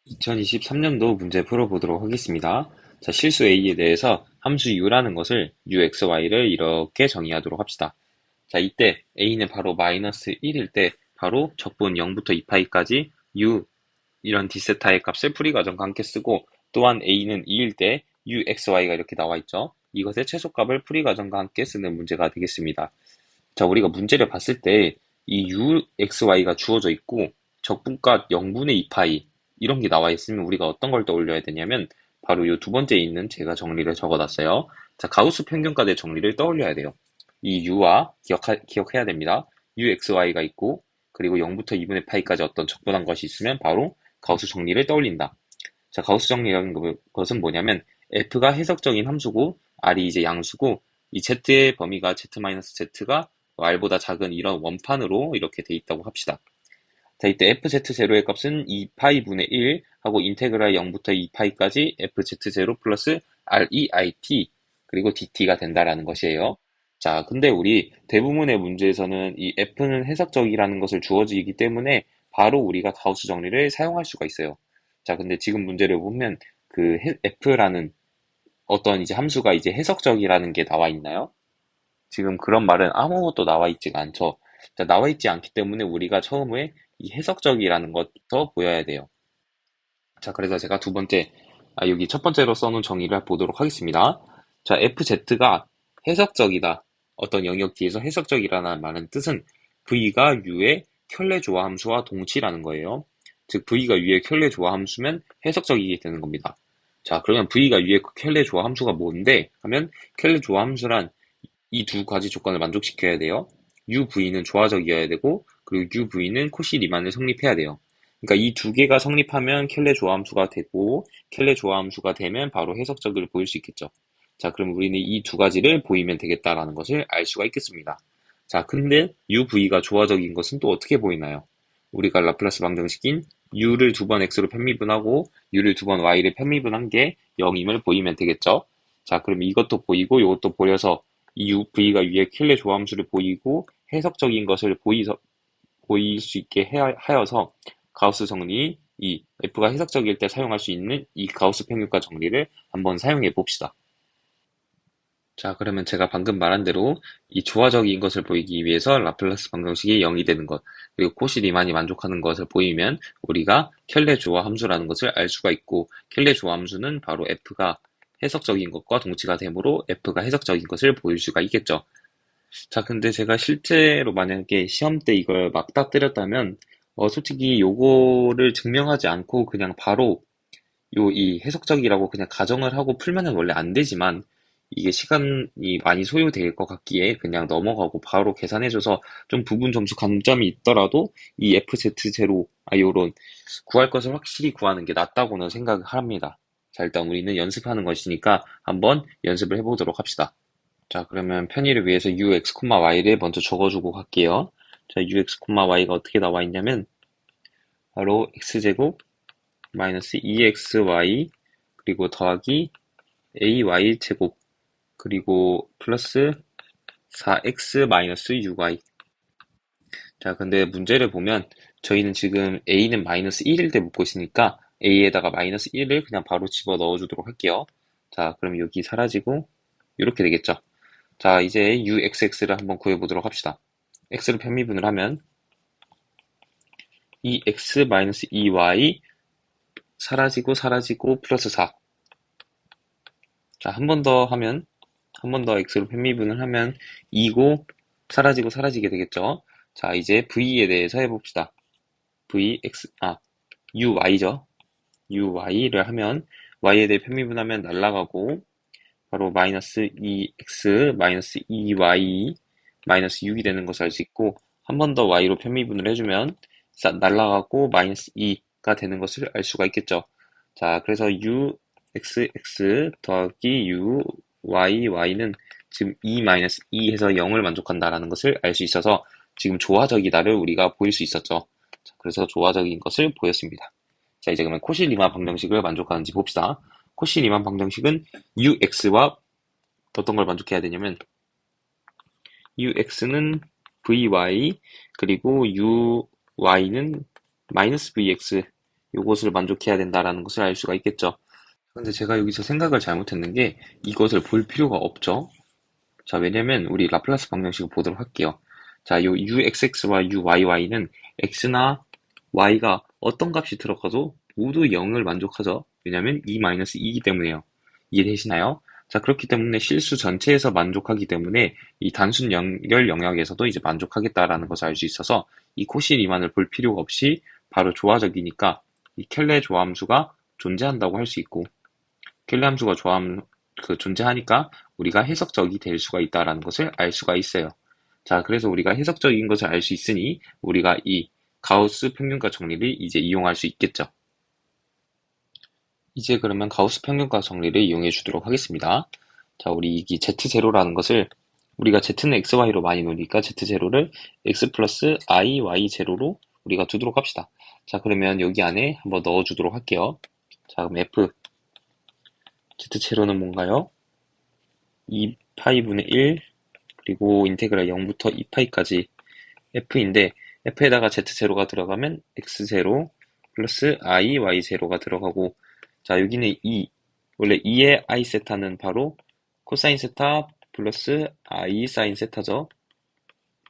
2023년도 문제 풀어보도록 하겠습니다. 자, 실수 A에 대해서 함수 U라는 것을 UXY를 이렇게 정의하도록 합시다. 자, 이때 A는 바로 마이너스 1일 때 바로 적분 0부터 2파이까지 U 이런 D세타의 값을 풀이과정과 함께 쓰고, 또한 A는 2일 때 UXY가 이렇게 나와 있죠. 이것의 최소값을 풀이과정과 함께 쓰는 문제가 되겠습니다. 자, 우리가 문제를 봤을 때 이 UXY가 주어져 있고 적분값 0분의 2파이 이런 게 나와 있으면 우리가 어떤 걸 떠올려야 되냐면 바로 이 두 번째에 있는 제가 정리를 적어놨어요. 자, 가우스 평균가의 정리를 떠올려야 돼요. 이 U와 기억해야 됩니다. UXY가 있고 그리고 0부터 2분의 파이까지 어떤 적분한 것이 있으면 바로 가우스 정리를 떠올린다. 자, 가우스 정리라는 것은 뭐냐면 F가 해석적인 함수고 R이 이제 양수고 이 Z의 범위가 Z-Z가 R보다 작은 이런 원판으로 이렇게 돼 있다고 합시다. 자, 이때 fz0의 값은 2파이분의 1 하고 인테그랄 0부터 2파이까지 fz0 플러스 reit 그리고 dt가 된다라는 것이에요. 자, 근데 우리 대부분의 문제에서는 이 f는 해석적이라는 것을 주어지기 때문에 바로 우리가 가우스 정리를 사용할 수가 있어요. 자, 근데 지금 문제를 보면 그 f라는 어떤 이제 함수가 이제 해석적이라는 게 나와 있나요? 지금 그런 말은 아무것도 나와 있지가 않죠. 자, 나와 있지 않기 때문에 우리가 처음에 이 해석적이라는 것부터 보여야 돼요. 자, 그래서 제가 두 번째, 여기 첫 번째로 써놓은 정의를 보도록 하겠습니다. 자, FZ가 해석적이다. 어떤 영역 뒤에서 해석적이라는 말은 뜻은 V가 U의 켤레 조화 함수와 동치라는 거예요. 즉, V가 U의 켤레 조화 함수면 해석적이게 되는 겁니다. 자, 그러면 V가 U의 켤레 조화 함수가 뭔데? 하면 켤레 조화 함수란 이 두 가지 조건을 만족시켜야 돼요. UV는 조화적이어야 되고, 그리고 UV는 코시 리만을 성립해야 돼요. 그러니까 이 두 개가 성립하면 켈레 조함수가 되고, 켈레 조함수가 되면 바로 해석적을 보일 수 있겠죠. 자, 그럼 우리는 이 두 가지를 보이면 되겠다라는 것을 알 수가 있겠습니다. 자, 근데 UV가 조화적인 것은 또 어떻게 보이나요? 우리가 라플라스 방정식인 U를 두 번 X로 편미분하고 U를 두 번 Y를 편미분한 게 0임을 보이면 되겠죠. 자, 그럼 이것도 보이고 이것도 보여서 이 V가 위에 킬레 조함수를 보이고 해석적인 것을 보일 수 있게 하여서 가우스 정리, 이 F가 해석적일 때 사용할 수 있는 이 가우스 평균가 정리를 한번 사용해 봅시다. 자, 그러면 제가 방금 말한 대로 이 조화적인 것을 보이기 위해서 라플라스 방정식이 0이 되는 것, 그리고 코시 리만이 만족하는 것을 보이면 우리가 켈레 조화 함수라는 것을 알 수가 있고, 켈레 조화 함수는 바로 F가 해석적인 것과 동치가 되므로 F가 해석적인 것을 보일 수가 있겠죠. 자, 근데 제가 실제로 만약에 시험 때 이걸 맞닥뜨렸다면, 솔직히 요거를 증명하지 않고 그냥 바로 이 해석적이라고 그냥 가정을 하고 풀면은 원래 안 되지만, 이게 시간이 많이 소요될 것 같기에 그냥 넘어가고 바로 계산해줘서 좀 부분 점수 감점이 있더라도 이 FZ0, 요런 구할 것을 확실히 구하는 게 낫다고는 생각을 합니다. 자, 일단 우리는 연습하는 것이니까 한번 연습을 해보도록 합시다. 자, 그러면 편의를 위해서 ux, y를 먼저 적어주고 갈게요. 자, ux, y가 어떻게 나와 있냐면 바로 x제곱 마이너스 2xy 그리고 더하기 ay 제곱 그리고 플러스 4x 마이너스 6y. 자, 근데 문제를 보면 저희는 지금 a는 마이너스 1일 때 묻고 있으니까 a에다가 마이너스 1을 그냥 바로 집어 넣어주도록 할게요. 자, 그럼 여기 사라지고 이렇게 되겠죠. 자, 이제 uxx를 한번 구해보도록 합시다. x를 편미분을 하면 2x-2y 사라지고 플러스 4. 자, 한 번 더 하면 한 번 더 x로 편미분을 하면 2고 사라지고 사라지게 되겠죠. 자, 이제 v에 대해서 해봅시다. uy죠. uy를 하면 y에 대해 편미분하면 날라가고 바로 마이너스 2x 마이너스 2y 마이너스 6이 되는 것을 알 수 있고 한 번 더 y로 편미분을 해주면 날라가고 마이너스 2가 되는 것을 알 수가 있겠죠. 자, 그래서 uxx 더하기 uyy는 지금 2 마이너스 2 해서 0을 만족한다라는 것을 알 수 있어서 지금 조화적이다를 우리가 보일 수 있었죠. 자, 그래서 조화적인 것을 보였습니다. 자, 이제 그러면 코시 리만 방정식을 만족하는지 봅시다. 코시 리만 방정식은 ux와 어떤 걸 만족해야 되냐면 ux는 vy 그리고 uy는 마이너스 vx 요것을 만족해야 된다라는 것을 알 수가 있겠죠. 근데 제가 여기서 생각을 잘못했는 게 이것을 볼 필요가 없죠. 자, 왜냐면 우리 라플라스 방정식을 보도록 할게요. 자, 요 uxx와 uyy는 x나 y가 어떤 값이 들어가도 모두 0을 만족하죠. 왜냐면 2-2이기 때문에요. 이해되시나요? 자, 그렇기 때문에 실수 전체에서 만족하기 때문에 이 단순 연결 영역에서도 이제 만족하겠다라는 것을 알 수 있어서 이 코시 리만을 볼 필요가 없이 바로 조화적이니까 이 켈레 조함수가 존재한다고 할 수 있고 켈레 함수가 존재하니까 우리가 해석적이 될 수가 있다라는 것을 알 수가 있어요. 자, 그래서 우리가 해석적인 것을 알 수 있으니 우리가 이 가우스 평균가 정리를 이제 이용할 수 있겠죠. 이제 그러면 가우스 평균가 정리를 이용해 주도록 하겠습니다. 자, 우리 이 Z0라는 것을 우리가 Z는 XY로 많이 노니까 Z0를 X 플러스 I, Y 제로로 우리가 두도록 합시다. 자, 그러면 여기 안에 한번 넣어 주도록 할게요. 자, 그럼 F Z0는 뭔가요? 2파이분의 1 그리고 인테그랄 0부터 2파이까지 f인데 f에다가 z0가 들어가면 x0 플러스 i, y0가 들어가고 자 여기는 2 원래 2의 i 세타는 바로 코사인 세타 플러스 i 사인 세타죠.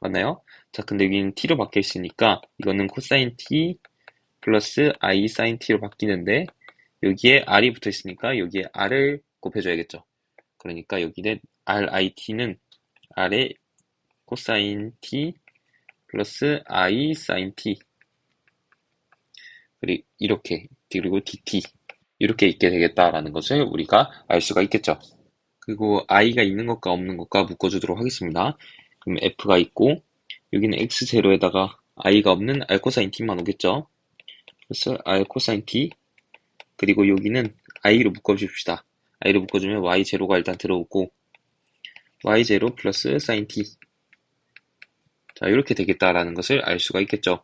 맞나요? 자 근데 여기는 t로 바뀌어 있으니까 이거는 코사인 t 플러스 i 사인 t로 바뀌는데 여기에 r이 붙어 있으니까 여기에 r을 곱해줘야겠죠. 그러니까 여기는 RIT는 R의 코사인 T 플러스 I 사인 T 그리고 DT 이렇게 있게 되겠다라는 것을 우리가 알 수가 있겠죠. 그리고 I가 있는 것과 없는 것과 묶어주도록 하겠습니다. 그럼 F가 있고 여기는 X0에다가 I가 없는 R 코사인 T만 오겠죠. 그래서 R 코사인 T 그리고 여기는 I로 묶어줍시다. I로 묶어주면 Y0가 일단 들어오고 y0 플러스 sin t 자 이렇게 되겠다라는 것을 알 수가 있겠죠.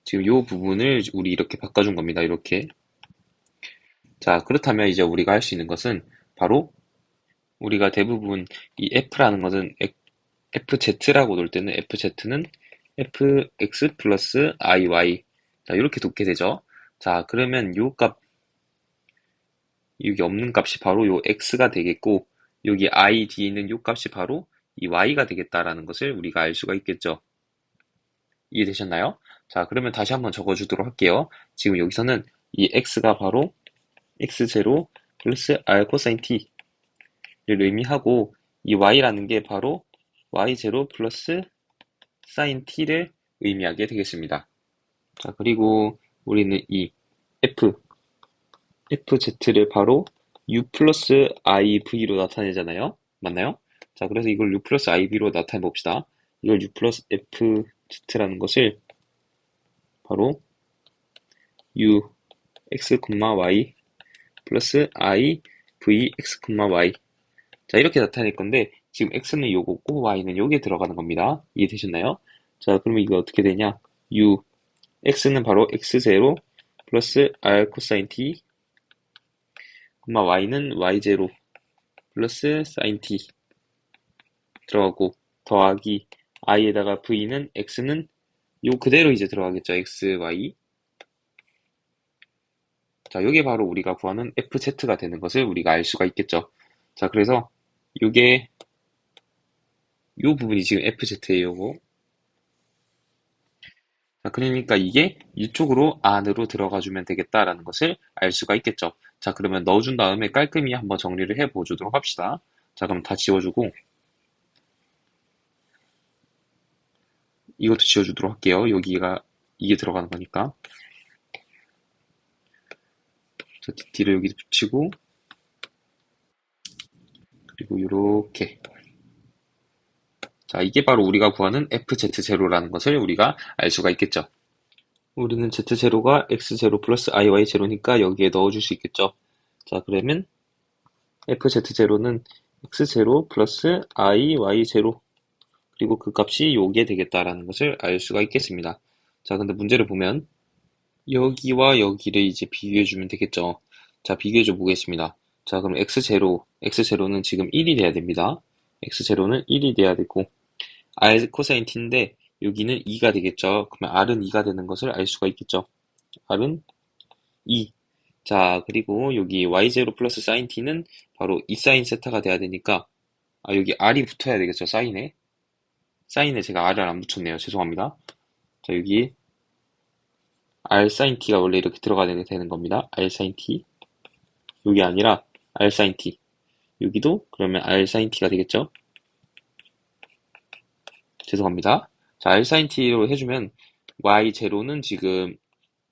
지금 이 부분을 우리 이렇게 바꿔준 겁니다. 이렇게 자 그렇다면 이제 우리가 할 수 있는 것은 바로 우리가 대부분 이 f라는 것은 fz라고 놓을 때는 fz는 fx 플러스 iy 자 이렇게 놓게 되죠. 자 그러면 요 값 여기 없는 값이 바로 요 x가 되겠고 여기 i 뒤에 있는 요 값이 바로 이 y가 되겠다라는 것을 우리가 알 수가 있겠죠. 이해되셨나요? 자, 그러면 다시 한번 적어주도록 할게요. 지금 여기서는 이 x가 바로 x0 플러스 r 코사인 t를 의미하고 이 y라는 게 바로 y0 플러스 사인 t를 의미하게 되겠습니다. 자, 그리고 우리는 이 fz를 바로 u 플러스 iv로 나타내잖아요. 맞나요? 자, 그래서 이걸 u 플러스 iv로 나타내 봅시다. 이걸 u 플러스 fz라는 것을 바로 u x, y 플러스 i v x, y 자 이렇게 나타낼 건데 지금 x는 요거고 y는 요게 들어가는 겁니다. 이해되셨나요? 자 그러면 이거 어떻게 되냐 u x는 바로 x0 플러스 r 코사인 t y는 y0 플러스 사인 t 들어가고 더하기 i에다가 v는 x는 요 그대로 이제 들어가겠죠. x, y 자, 요게 바로 우리가 구하는 FZ가 되는 것을 우리가 알 수가 있겠죠. 자, 그래서 요게 요 부분이 지금 FZ예요, 요거. 자, 그러니까 이게 이쪽으로 안으로 들어가 주면 되겠다라는 것을 알 수가 있겠죠. 자, 그러면 넣어준 다음에 깔끔히 한번 정리를 해 보도록 합시다. 자, 그럼 다 지워주고 이것도 지워주도록 할게요. 여기가 이게 들어가는 거니까. 자, DT를 여기 붙이고 그리고 요렇게 자, 이게 바로 우리가 구하는 FZ0라는 것을 우리가 알 수가 있겠죠. 우리는 Z0가 X0 플러스 IY0니까 여기에 넣어줄 수 있겠죠. 자, 그러면 FZ0는 X0 플러스 IY0 그리고 그 값이 요게 되겠다라는 것을 알 수가 있겠습니다. 자, 근데 문제를 보면 여기와 여기를 이제 비교해주면 되겠죠. 자, 비교해줘 보겠습니다. 자, 그럼 X0는 지금 1이 돼야 됩니다. X0는 1이 돼야 되고 R 코사인 t인데 여기는 2가 되겠죠. 그러면 R은 2가 되는 것을 알 수가 있겠죠. R은 2. 자, 그리고 여기 y0 플러스 sin t는 바로 2 sin 세타가 돼야 되니까, 여기 r이 붙어야 되겠죠, 사인에. 사인에 제가 r을 안 붙였네요. 죄송합니다. 자, 여기 r sin t가 원래 이렇게 들어가야 되는 겁니다. r sin t. 여기 아니라 r sin t. 여기도 그러면 r sin t가 되겠죠? 죄송합니다. 자, r sin t로 해주면 y0는 지금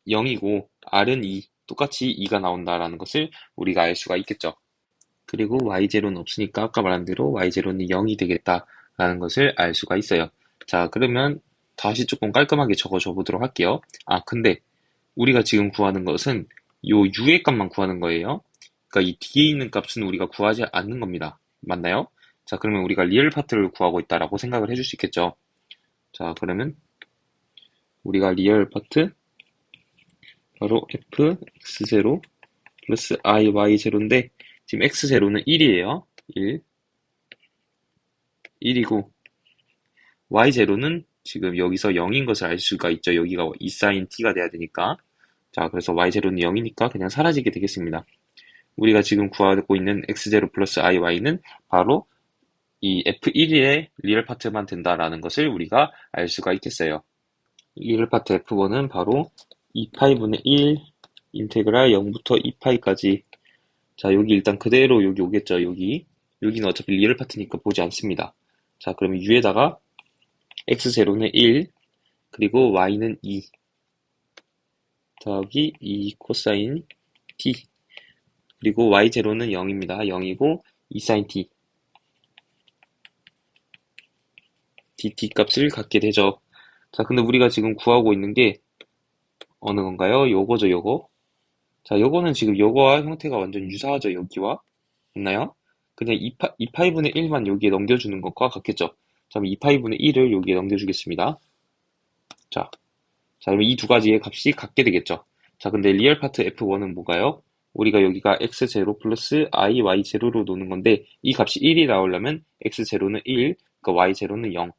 0이고 r은 2, 똑같이 2가 나온다라는 것을 우리가 알 수가 있겠죠. 그리고 y0는 없으니까 아까 말한 대로 y0는 0이 되겠다라는 것을 알 수가 있어요. 자, 그러면 다시 조금 깔끔하게 적어줘 보도록 할게요. 근데 우리가 지금 구하는 것은 요 u의 값만 구하는 거예요. 그러니까 이 뒤에 있는 값은 우리가 구하지 않는 겁니다. 맞나요? 자, 그러면 우리가 리얼 파트를 구하고 있다라고 생각을 해줄 수 있겠죠. 자, 그러면 우리가 리얼 파트 바로 f x0 플러스 i y0인데 지금 x0는 1이에요. 1. 1이고 y0는 지금 여기서 0인 것을 알 수가 있죠. 여기가 2 sin t가 돼야 되니까. 자, 그래서 y0는 0이니까 그냥 사라지게 되겠습니다. 우리가 지금 구하고 있는 x0 플러스 iy는 바로 이 f1의 리얼 파트만 된다라는 것을 우리가 알 수가 있겠어요. 리얼 파트 f1은 바로 2파이분의 1 인테그랄 0부터 2파이까지. 자, 여기 일단 그대로 여기 오겠죠. 여기는 어차피 리얼 파트니까 보지 않습니다. 자, 그러면 u에다가 x0는 1 그리고 y는 2 더하기 2 코사인 t 그리고 y0는 0입니다. 0이고 2 sin t dt 값을 갖게 되죠. 자, 근데 우리가 지금 구하고 있는 게 어느 건가요? 요거죠, 요거. 자, 요거는 지금 요거와 형태가 완전 유사하죠, 여기와. 맞나요? 그냥 2파이분의 1만 여기에 넘겨주는 것과 같겠죠. 자, 그럼 2파이분의 1을 여기에 넘겨주겠습니다. 자, 그러면 이 두 가지의 값이 같게 되겠죠. 자, 근데 리얼 파트 F1은 뭐가요? 우리가 여기가 x0 플러스 i y0로 노는 건데 이 값이 1이 나오려면 x0는 1, 그러니까 y0는 0.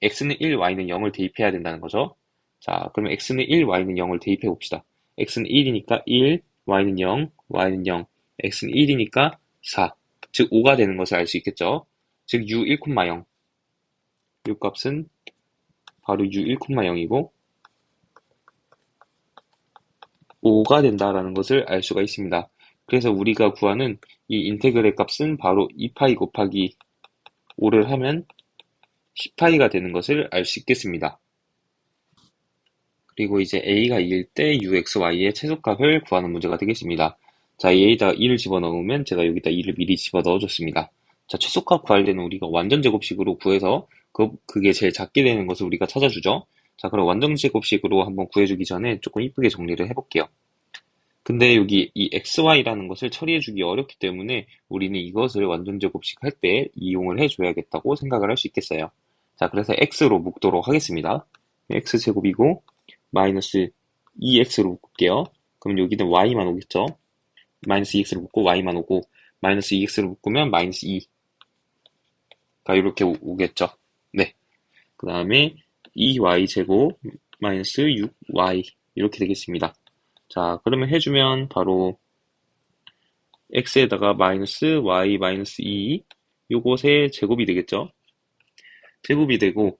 x는 1, y는 0을 대입해야 된다는 거죠. 자, 그러면 x는 1, y는 0을 대입해 봅시다. x는 1이니까 1, y는 0, y는 0. x는 1이니까 4. 즉 5가 되는 것을 알 수 있겠죠. 즉 u 1,0. 이 값은 바로 u 1,0이고 5가 된다라는 것을 알 수가 있습니다. 그래서 우리가 구하는 이 인테그랄 값은 바로 2파이 곱하기 5를 하면 10파이가 되는 것을 알 수 있겠습니다. 그리고 이제 a가 2일 때 uxy의 최소값을 구하는 문제가 되겠습니다. 자, a에다 2를 집어넣으면 제가 여기다 2를 미리 집어넣어줬습니다. 자, 최소값 구할 때는 우리가 완전 제곱식으로 구해서 그게 제일 작게 되는 것을 우리가 찾아주죠. 자, 그럼 완전 제곱식으로 한번 구해주기 전에 조금 이쁘게 정리를 해볼게요. 근데 여기 이 xy라는 것을 처리해주기 어렵기 때문에 우리는 이것을 완전 제곱식 할 때 이용을 해줘야겠다고 생각을 할 수 있겠어요. 자, 그래서 x로 묶도록 하겠습니다. x제곱이고 마이너스 2x로 묶을게요. 그럼 여기는 y만 오겠죠? 마이너스 2x로 묶고 y만 오고 마이너스 2x로 묶으면 마이너스 2가 이렇게 오겠죠? 네. 그 다음에 2y제곱 마이너스 6y 이렇게 되겠습니다. 자, 그러면 해주면 바로 x에다가 마이너스 y 마이너스 2 요것의 제곱이 되겠죠? 제곱이 되고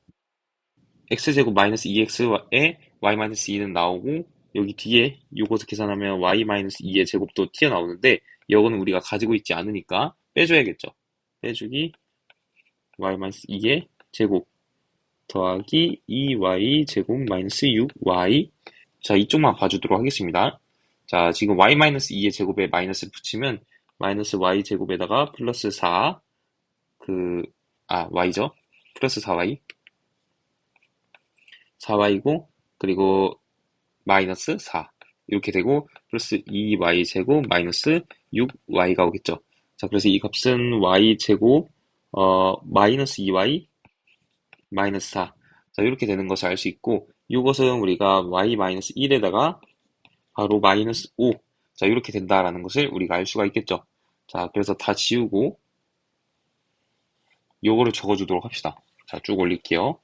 x제곱 마이너스 2x에 y 마이너스 2는 나오고 여기 뒤에 요것을 계산하면 y 마이너스 2의 제곱도 튀어나오는데 이거는 우리가 가지고 있지 않으니까 빼줘야겠죠. 빼주기 y 마이너스 2의 제곱 더하기 2y 제곱 마이너스 6y. 자, 이쪽만 봐주도록 하겠습니다. 자, 지금 y-2의 제곱에 마이너스 붙이면 마이너스 y 제곱에다가 플러스 4 y죠. 플러스 4y 4y고 그리고 마이너스 4 이렇게 되고 플러스 2y 제곱 마이너스 6y가 오겠죠. 자, 그래서 이 값은 y 제곱 마이너스 2y 마이너스 4. 자, 이렇게 되는 것을 알 수 있고 이것은 우리가 y-1에다가 바로 마이너스 5. 자, 이렇게 된다라는 것을 우리가 알 수가 있겠죠. 자, 그래서 다 지우고 요거를 적어주도록 합시다. 자, 쭉 올릴게요.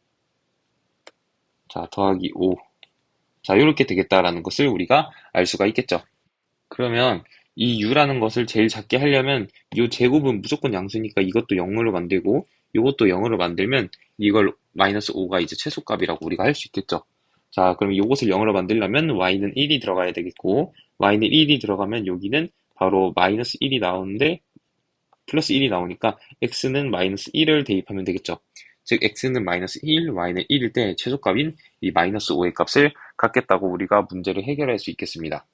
자, 더하기 5. 자, 이렇게 되겠다라는 것을 우리가 알 수가 있겠죠. 그러면 이 u라는 것을 제일 작게 하려면 이 제곱은 무조건 양수니까 이것도 0으로 만들고 이것도 0으로 만들면 이걸 마이너스 5가 이제 최소값이라고 우리가 할 수 있겠죠. 자, 그럼 이것을 0으로 만들려면 y는 1이 들어가야 되겠고 y는 1이 들어가면 여기는 바로 마이너스 1이 나오는데 플러스 1이 나오니까 x는 마이너스 1을 대입하면 되겠죠. 즉 x는 마이너스 1, y는 1일 때 최소값인 이 마이너스 5의 값을 갖겠다고 우리가 문제를 해결할 수 있겠습니다.